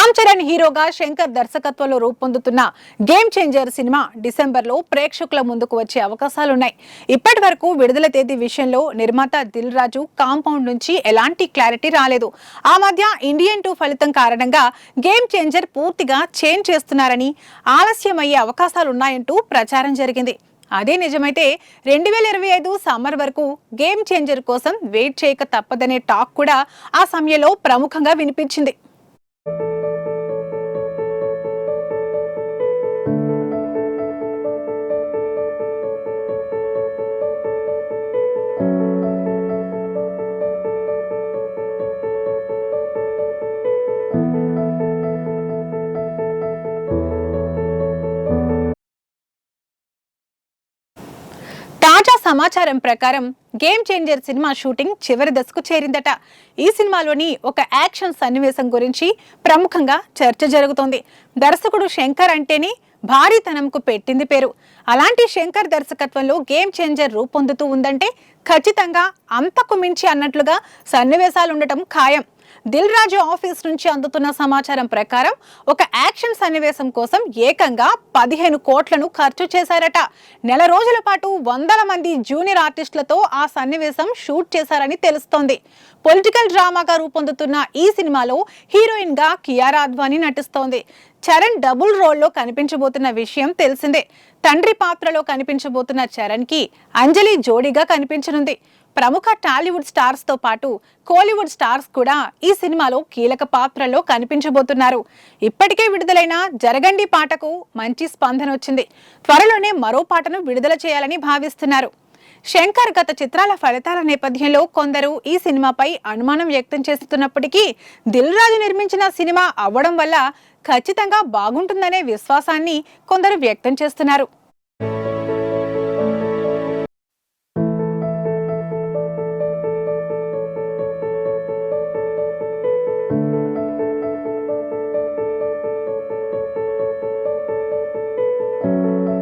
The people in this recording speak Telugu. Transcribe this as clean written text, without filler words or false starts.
రామ్ చరణ్ హీరోగా శంకర్ దర్శకత్వంలో రూపొందుతున్న గేమ్ చేంజర్ సినిమా డిసెంబర్లో ప్రేక్షకుల ముందుకు వచ్చే అవకాశాలున్నాయి. ఇప్పటి వరకు విడుదల తేదీ విషయంలో నిర్మాత దిల్ రాజు కాంపౌండ్ నుంచి ఎలాంటి క్లారిటీ రాలేదు. ఆ మధ్య ఇండియన్ 2 ఫలితం కారణంగా గేమ్ చేంజర్ పూర్తిగా చేంజ్ చేస్తున్నారని, ఆలస్యమయ్యే అవకాశాలున్నాయంటూ ప్రచారం జరిగింది. అదే నిజమైతే 2025 సమ్మర్ వరకు గేమ్ చేంజర్ కోసం వెయిట్ చేయక తప్పదనే టాక్ కూడా ఆ సమయంలో ప్రముఖంగా వినిపించింది. తాజా సమాచారం ప్రకారం గేమ్ చేంజర్ సినిమా షూటింగ్ చివరి దశకు చేరిందట. ఈ సినిమాలోని ఒక యాక్షన్ సన్నివేశం గురించి ప్రముఖంగా చర్చ జరుగుతోంది. దర్శకుడు శంకర్ అంటేనే భారీతనంకు పెట్టింది పేరు. అలాంటి శంకర్ దర్శకత్వంలో గేమ్ చేంజర్ రూపొందుతూ ఉందంటే ఖచ్చితంగా అంతకు మించి అన్నట్లుగా సన్నివేశాలు ఉండటం ఖాయం. దిల్ రాజు ఆఫీస్ నుంచి అందుతున్న సమాచారం ప్రకారం ఒక యాక్షన్ సన్నివేశం కోసం ఏకంగా 15 కోట్లను ఖర్చు చేశారట. నెల రోజుల పాటు వందల మంది జూనియర్ ఆర్టిస్టులతో ఆ సన్నివేశం షూట్ చేశారని తెలుస్తోంది. పొలిటికల్ డ్రామాగా రూపొందుతున్న ఈ సినిమాలో హీరోయిన్ గా కియారా అద్వానీ నటిస్తోంది. చరణ్ డబుల్ రోల్లో కనిపించబోతున్న విషయం తెలిసిందే. తండ్రి పాత్రలో కనిపించబోతున్న చరణ్ కి అంజలి జోడీగా కనిపించనుంది. ప్రముఖ టాలీవుడ్ స్టార్స్ తో పాటు కోలీవుడ్ స్టార్స్ కూడా ఈ సినిమాలో కీలక పాత్రల్లో కనిపించబోతున్నారు. ఇప్పటికే విడుదలైన జరగండి పాటకు మంచి స్పందన వచ్చింది. త్వరలోనే మరో పాటను విడుదల చేయాలని భావిస్తున్నారు. శంకర్ గత చిత్రాల ఫలితాల నేపథ్యంలో కొందరు ఈ సినిమాపై అనుమానం వ్యక్తం చేస్తున్నప్పటికీ దిల్ రాజు నిర్మించిన సినిమా అవ్వడం వల్ల ఖచ్చితంగా బాగుంటుందనే విశ్వాసాన్ని కొందరు వ్యక్తం చేస్తున్నారు.